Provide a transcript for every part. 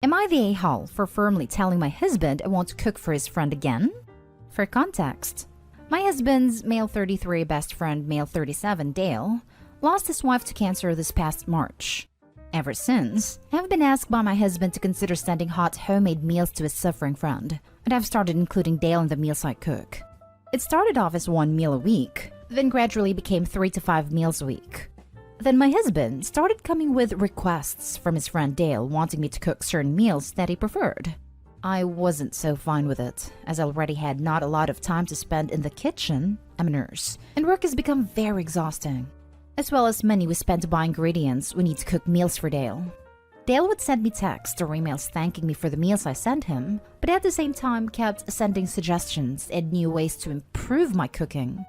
Am I the a-hole for firmly telling my husband I want to cook for his friend again? For context, my husband's male 33 best friend, male 37 Dale, lost his wife to cancer this past March. Ever since, I've been asked by my husband to consider sending hot homemade meals to his suffering friend, and I've started including Dale in the meals I cook. It started off as 1 meal a week, then gradually became 3 to 5 meals a week. Then my husband started coming with requests from his friend Dale wanting me to cook certain meals that he preferred. I wasn't so fine with it, as I already had not a lot of time to spend in the kitchen. I'm a nurse, and work has become very exhausting, as well as money we spend to buy ingredients we need to cook meals for Dale. Dale would send me texts or emails thanking me for the meals I sent him, but at the same time kept sending suggestions and new ways to improve my cooking.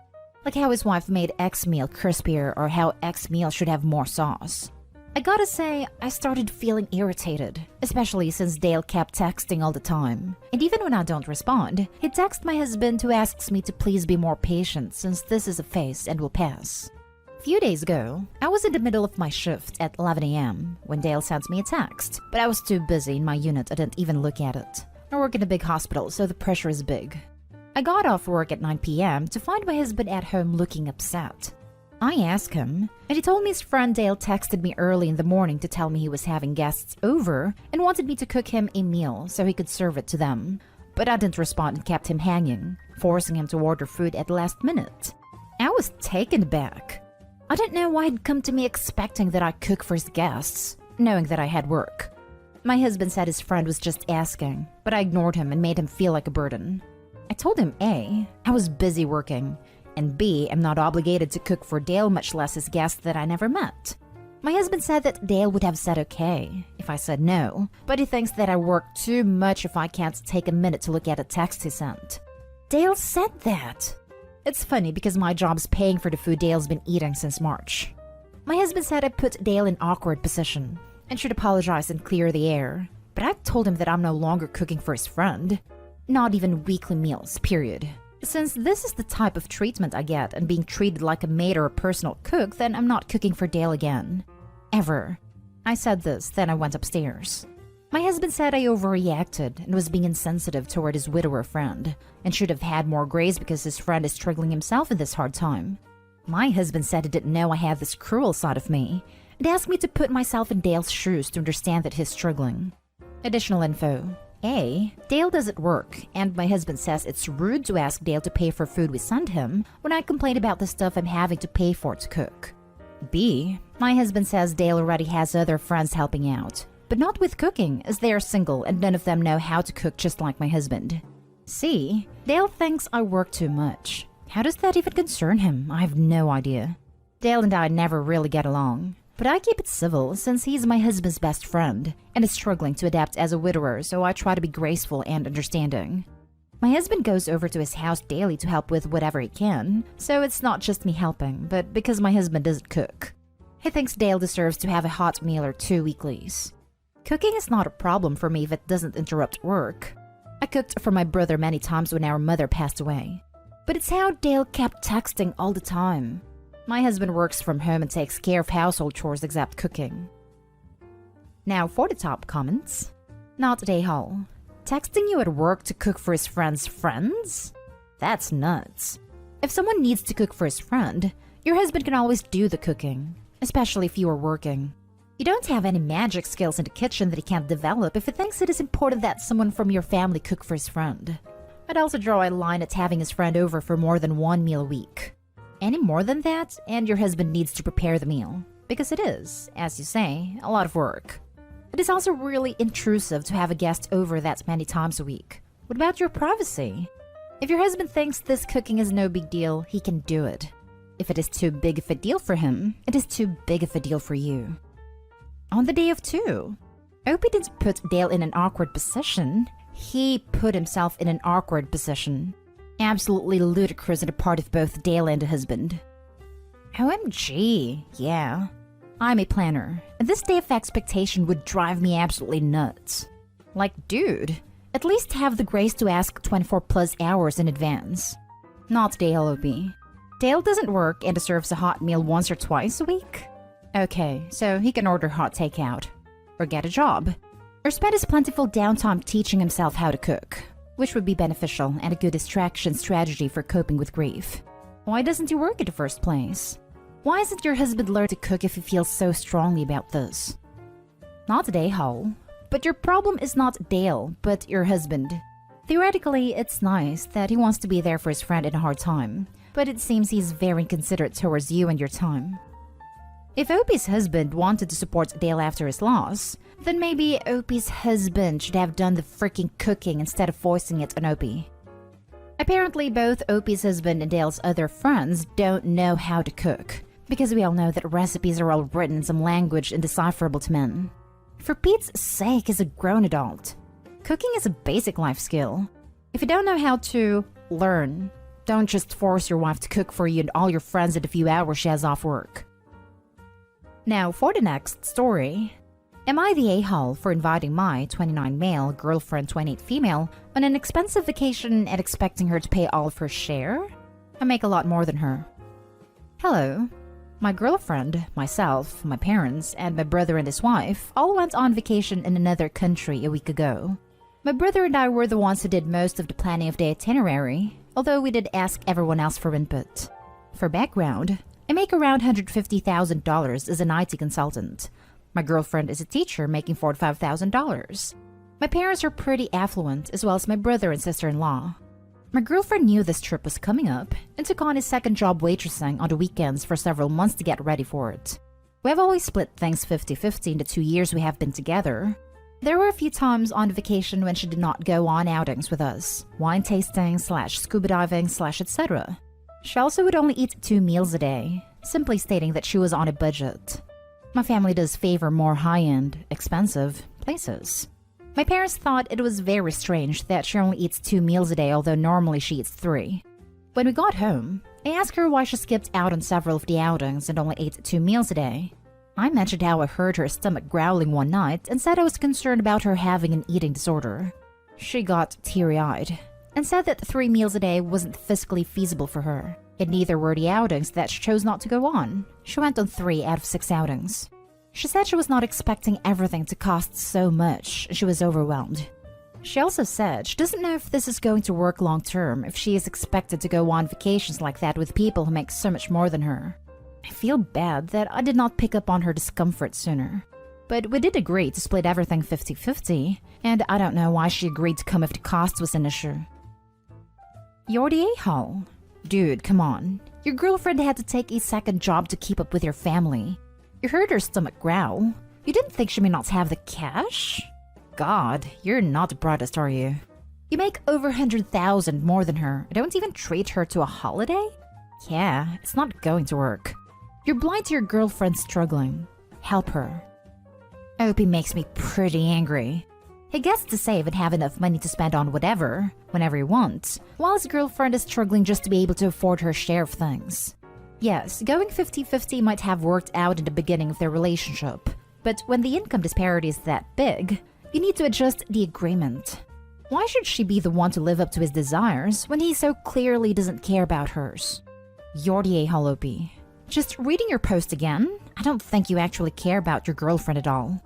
Like how his wife made X meal crispier or how X meal should have more sauce. I gotta say, I started feeling irritated, especially since Dale kept texting all the time. And even when I don't respond, he texts my husband who asks me to please be more patient since this is a phase and will pass. A few days ago, I was in the middle of my shift at 11 a.m. when Dale sent me a text, but I was too busy in my unit I didn't even look at it. I work in a big hospital, so the pressure is big. I got off work at 9 p.m. to find my husband at home looking upset. I asked him, and he told me his friend Dale texted me early in the morning to tell me he was having guests over and wanted me to cook him a meal so he could serve it to them. But I didn't respond and kept him hanging, forcing him to order food at the last minute. I was taken aback. I didn't know why he'd come to me expecting that I cook for his guests, knowing that I had work. My husband said his friend was just asking, but I ignored him and made him feel like a burden. I told him A, I was busy working, and B, I'm not obligated to cook for Dale, much less his guest that I never met. My husband said that Dale would have said okay if I said no, but he thinks that I work too much if I can't take a minute to look at a text he sent. Dale said that. It's funny because my job's paying for the food Dale's been eating since March. My husband said I put Dale in an awkward position and should apologize and clear the air, but I told him that I'm no longer cooking for his friend. Not even weekly meals, period. Since this is the type of treatment I get and being treated like a maid or a personal cook, then I'm not cooking for Dale again. Ever. I said this, then I went upstairs. My husband said I overreacted and was being insensitive toward his widower friend, and should have had more grace because his friend is struggling himself in this hard time. My husband said he didn't know I had this cruel side of me, and asked me to put myself in Dale's shoes to understand that he's struggling. Additional info. A, Dale doesn't work, and my husband says it's rude to ask Dale to pay for food we send him when I complain about the stuff I'm having to pay for to cook. B, my husband says Dale already has other friends helping out, but not with cooking as they are single and none of them know how to cook just like my husband. C, Dale thinks I work too much. How does that even concern him? I have no idea. Dale and I never really get along. But I keep it civil since he's my husband's best friend and is struggling to adapt as a widower, so I try to be graceful and understanding. My husband goes over to his house daily to help with whatever he can, so it's not just me helping, but because my husband doesn't cook. He thinks Dale deserves to have a hot meal or 2 weeklies. Cooking is not a problem for me if it doesn't interrupt work. I cooked for my brother many times when our mother passed away. But it's how Dale kept texting all the time. My husband works from home and takes care of household chores except cooking. Now for the top comments. Not a hole. Texting you at work to cook for his friend's friends? That's nuts. If someone needs to cook for his friend, your husband can always do the cooking, especially if you are working. You don't have any magic skills in the kitchen that he can't develop if he thinks it is important that someone from your family cook for his friend. I'd also draw a line at having his friend over for more than 1 meal a week. Any more than that, and your husband needs to prepare the meal. Because it is, as you say, a lot of work. It is also really intrusive to have a guest over that many times a week. What about your privacy? If your husband thinks this cooking is no big deal, he can do it. If it is too big of a deal for him, it is too big of a deal for you. On the day of 2, Opie didn't put Dale in an awkward position. He put himself in an awkward position. Absolutely ludicrous on the part of both Dale and the husband. OMG, yeah. I'm a planner, and this day of expectation would drive me absolutely nuts. Like, dude, at least have the grace to ask 24 plus hours in advance. Not Dale, Opie. Dale doesn't work and deserves a hot meal once or twice a week? Okay, so he can order hot takeout. Or get a job. or spend his plentiful downtime teaching himself how to cook, which would be beneficial and a good distraction strategy for coping with grief. Why doesn't he work in the first place? Why hasn't your husband learned to cook if he feels so strongly about this? Not a day-hole, but your problem is not Dale, but your husband. Theoretically, it's nice that he wants to be there for his friend in a hard time, but it seems he's very inconsiderate towards you and your time. If Opie's husband wanted to support Dale after his loss, then maybe Opie's husband should have done the freaking cooking instead of forcing it on Opie. Apparently, both Opie's husband and Dale's other friends don't know how to cook, because we all know that recipes are all written in some language indecipherable to men. For Pete's sake, as a grown adult, cooking is a basic life skill. If you don't know how to, learn. Don't just force your wife to cook for you and all your friends in the few hours she has off work. Now, for the next story. Am I the a-hole for inviting my 29 male girlfriend 28 female on an expensive vacation and expecting her to pay all of her share? I make a lot more than her. Hello. My girlfriend, myself, my parents, and my brother and his wife all went on vacation in another country a week ago. My brother and I were the ones who did most of the planning of the itinerary, although we did ask everyone else for input. For background, I make around $150,000 as an IT consultant. My girlfriend is a teacher making $45,000. My parents are pretty affluent, as well as my brother and sister-in-law. My girlfriend knew this trip was coming up and took on his second job waitressing on the weekends for several months to get ready for it. We have always split things 50-50 in the 2 years we have been together. There were a few times on vacation when she did not go on outings with us, wine tasting / scuba diving / etc. She also would only eat 2 meals a day, simply stating that she was on a budget. My family does favor more high-end, expensive places. My parents thought it was very strange that she only eats 2 meals a day, although normally she eats 3. When we got home, I asked her why she skipped out on several of the outings and only ate 2 meals a day. I mentioned how I heard her stomach growling one night and said I was concerned about her having an eating disorder. She got teary-eyed and said that 3 meals a day wasn't physically feasible for her, and neither were the outings that she chose not to go on. She went on 3 out of 6 outings. She said she was not expecting everything to cost so much, and she was overwhelmed. She also said she doesn't know if this is going to work long term if she is expected to go on vacations like that with people who make so much more than her. I feel bad that I did not pick up on her discomfort sooner. But we did agree to split everything 50-50, and I don't know why she agreed to come if the cost was an issue. You're the a-hole. Dude, come on. Your girlfriend had to take a second job to keep up with your family. You heard her stomach growl. You didn't think she may not have the cash? God, you're not the brightest, are you? You make over $100,000 more than her. Don't even treat her to a holiday? Yeah, it's not going to work. You're blind to your girlfriend struggling. Help her. Opie makes me pretty angry. He gets to save and have enough money to spend on whatever, whenever he wants, while his girlfriend is struggling just to be able to afford her share of things. Yes, going 50-50 might have worked out in the beginning of their relationship, but when the income disparity is that big, you need to adjust the agreement. Why should she be the one to live up to his desires when he so clearly doesn't care about hers? You're the a-hole, Opie. Just reading your post again, I don't think you actually care about your girlfriend at all.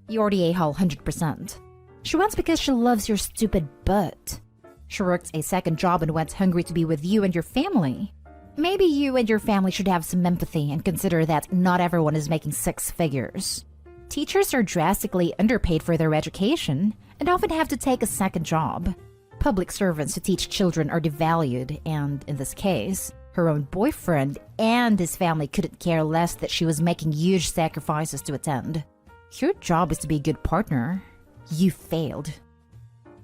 You're the a-hole 100%. She went because she loves your stupid butt. She worked a second job and went hungry to be with you and your family. Maybe you and your family should have some empathy and consider that not everyone is making 6 figures. Teachers are drastically underpaid for their education and often have to take a second job. Public servants who teach children are devalued, and in this case, her own boyfriend and his family couldn't care less that she was making huge sacrifices to attend. Your job is to be a good partner. You failed.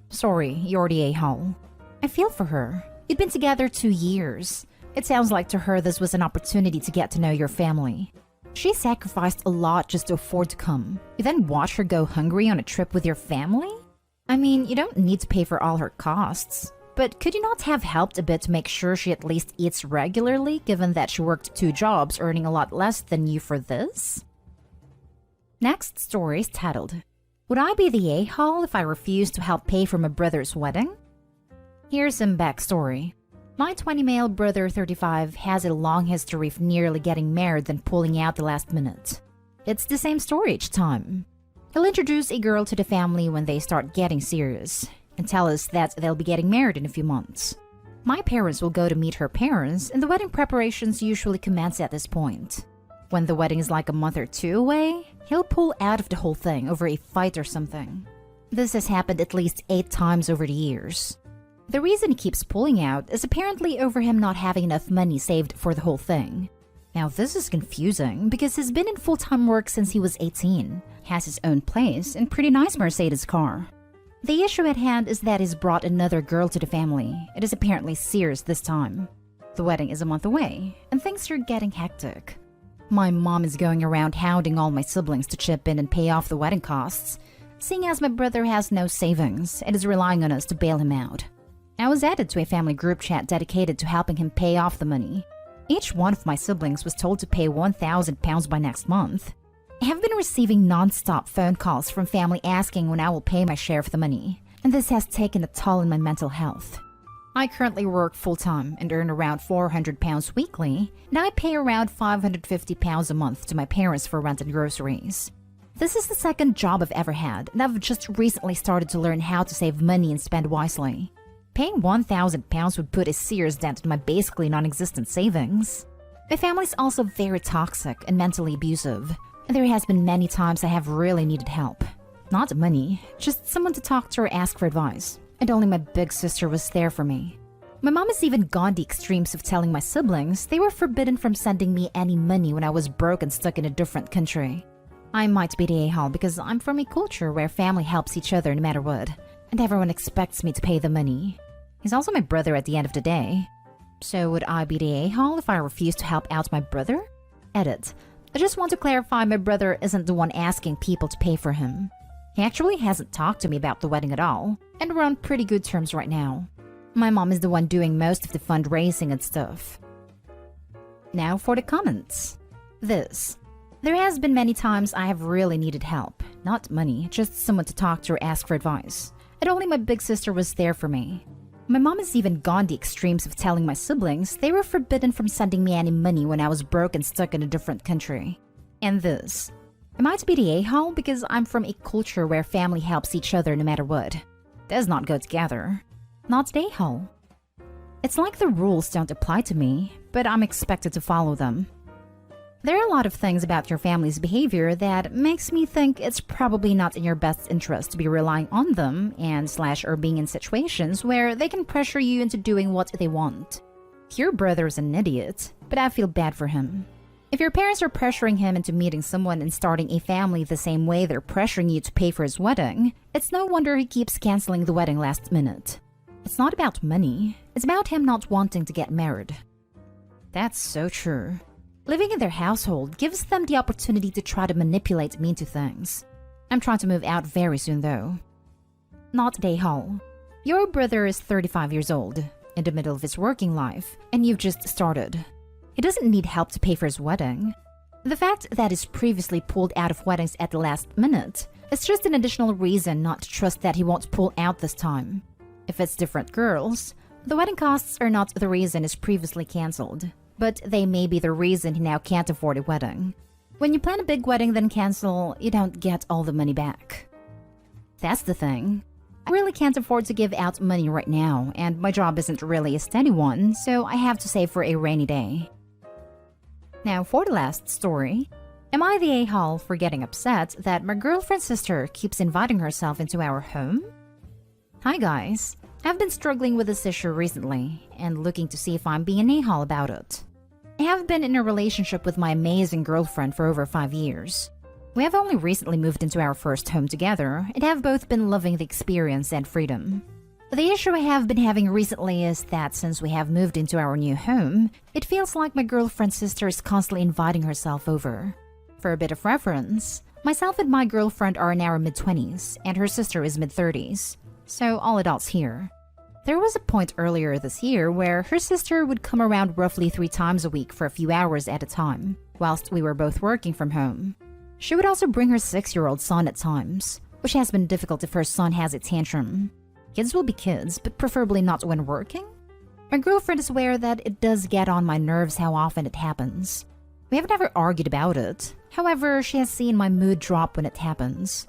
Sorry, you're the a-hole. I feel for her. You'd been together 2 years. It sounds like to her this was an opportunity to get to know your family. She sacrificed a lot just to afford to come. You then watch her go hungry on a trip with your family? I mean, you don't need to pay for all her costs. But could you not have helped a bit to make sure she at least eats regularly, given that she worked 2 jobs earning a lot less than you for this? Next story is titled, Would I be the a-hole if I refused to help pay for my brother's wedding? Here's some backstory. My 20 male brother 35 has a long history of nearly getting married then pulling out the last minute. It's the same story each time. He'll introduce a girl to the family when they start getting serious and tell us that they'll be getting married in a few months. My parents will go to meet her parents, and the wedding preparations usually commence at this point. When the wedding is like a month or two away, he'll pull out of the whole thing over a fight or something. This has happened at least 8 times over the years. The reason he keeps pulling out is apparently over him not having enough money saved for the whole thing. Now this is confusing because he's been in full-time work since he was 18, has his own place, and pretty nice Mercedes car. The issue at hand is that he's brought another girl to the family. It is apparently serious this time. The wedding is a month away, and things are getting hectic. My mom is going around hounding all my siblings to chip in and pay off the wedding costs, seeing as my brother has no savings and is relying on us to bail him out. I was added to a family group chat dedicated to helping him pay off the money. Each one of my siblings was told to pay £1,000 by next month. I have been receiving non-stop phone calls from family asking when I will pay my share of the money, and this has taken a toll on my mental health. I currently work full-time and earn around £400 weekly, and I pay around £550 a month to my parents for rent and groceries. This is the second job I've ever had, and I've just recently started to learn how to save money and spend wisely. Paying £1,000 would put a serious dent in my basically non-existent savings. My family's also very toxic and mentally abusive, and there has been many times I have really needed help. Not money, just someone to talk to or ask for advice, and only my big sister was there for me. My mom has even gone the extremes of telling my siblings they were forbidden from sending me any money when I was broke and stuck in a different country. I might be the a-hole because I'm from a culture where family helps each other no matter what, and everyone expects me to pay the money. He's also my brother at the end of the day. So would I be the a-hole if I refuse to help out my brother? Edit. I just want to clarify my brother isn't the one asking people to pay for him. He actually hasn't talked to me about the wedding at all, and we're on pretty good terms right now. My mom is the one doing most of the fundraising and stuff. Now for the comments. There has been many times I have really needed help. Not money, just someone to talk to or ask for advice. And only my big sister was there for me. My mom has even gone the extremes of telling my siblings they were forbidden from sending me any money when I was broke and stuck in a different country. And this. Am I to be the a-hole because I'm from a culture where family helps each other no matter what? Does not go together. Not the a-hole. It's like the rules don't apply to me, but I'm expected to follow them. There are a lot of things about your family's behavior that makes me think it's probably not in your best interest to be relying on them or being in situations where they can pressure you into doing what they want. Your brother is an idiot, but I feel bad for him. If your parents are pressuring him into meeting someone and starting a family the same way they're pressuring you to pay for his wedding, it's no wonder he keeps canceling the wedding last minute. It's not about money, it's about him not wanting to get married. That's so true. Living in their household gives them the opportunity to try to manipulate me into things. I'm trying to move out very soon though. Not a-hole. Your brother is 35 years old, in the middle of his working life, and you've just started. He doesn't need help to pay for his wedding. The fact that he's previously pulled out of weddings at the last minute is just an additional reason not to trust that he won't pull out this time. If it's different girls, the wedding costs are not the reason he's previously cancelled. But they may be the reason he now can't afford a wedding. When you plan a big wedding then cancel, you don't get all the money back. That's the thing. I really can't afford to give out money right now, and my job isn't really a steady one, so I have to save for a rainy day. Now for the last story. Am I the a-hole for getting upset that my girlfriend's sister keeps inviting herself into our home? Hi guys. I've been struggling with this issue recently, and looking to see if I'm being an a-hole about it. I have been in a relationship with my amazing girlfriend for over 5 years. We have only recently moved into our first home together and have both been loving the experience and freedom. The issue I have been having recently is that since we have moved into our new home, it feels like my girlfriend's sister is constantly inviting herself over. For a bit of reference, myself and my girlfriend are in our mid-20s and her sister is mid-30s, so all adults here. There was a point earlier this year where her sister would come around roughly 3 times a week for a few hours at a time, whilst we were both working from home. She would also bring her 6-year-old son at times, which has been difficult if her son has a tantrum. Kids will be kids, but preferably not when working. My girlfriend is aware that it does get on my nerves how often it happens. We have never argued about it, however, she has seen my mood drop when it happens.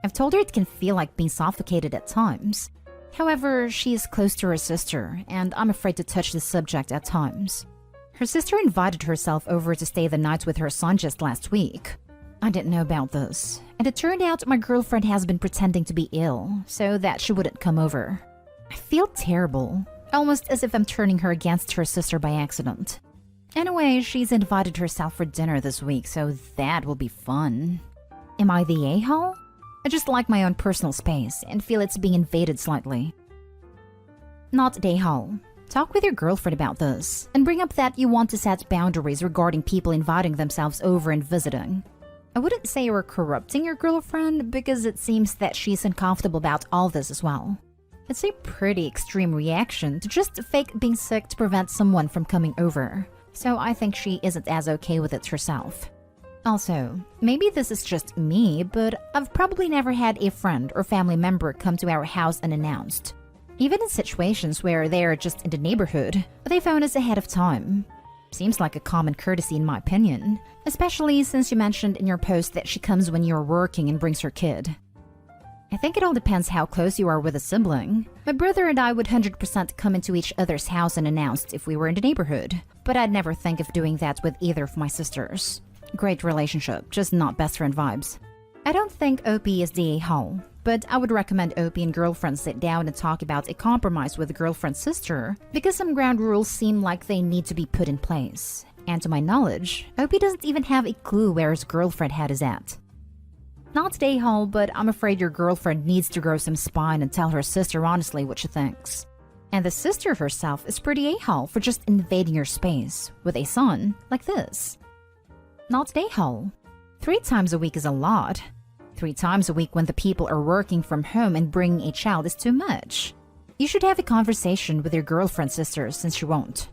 I've told her it can feel like being suffocated at times. However, she is close to her sister, and I'm afraid to touch the subject at times. Her sister invited herself over to stay the night with her son just last week. I didn't know about this, and it turned out my girlfriend has been pretending to be ill so that she wouldn't come over. I feel terrible, almost as if I'm turning her against her sister by accident. Anyway, she's invited herself for dinner this week, so that will be fun. Am I the a-hole? I just like my own personal space and feel it's being invaded slightly. Not a-hole. Talk with your girlfriend about this, and bring up that you want to set boundaries regarding people inviting themselves over and visiting. I wouldn't say you're corrupting your girlfriend, because it seems that she's uncomfortable about all this as well. It's a pretty extreme reaction to just fake being sick to prevent someone from coming over, so I think she isn't as okay with it herself. Also, maybe this is just me, but I've probably never had a friend or family member come to our house unannounced. Even in situations where they are just in the neighborhood, they phone us ahead of time. Seems like a common courtesy in my opinion, especially since you mentioned in your post that she comes when you're working and brings her kid. I think it all depends how close you are with a sibling. My brother and I would 100% come into each other's house unannounced if we were in the neighborhood, but I'd never think of doing that with either of my sisters. Great relationship, just not best friend vibes. I don't think OP is the a-hole, but I would recommend OP and girlfriend sit down and talk about a compromise with the girlfriend's sister, because some ground rules seem like they need to be put in place. And to my knowledge, OP doesn't even have a clue where his girlfriend head is at. Not the a-hole, but I'm afraid your girlfriend needs to grow some spine and tell her sister honestly what she thinks. And the sister herself is pretty a-hole for just invading your space with a son like this. Not the a-hole. 3 times a week is a lot. 3 times a week when the people are working from home and bringing a child is too much. You should have a conversation with your girlfriend's sister since she won't.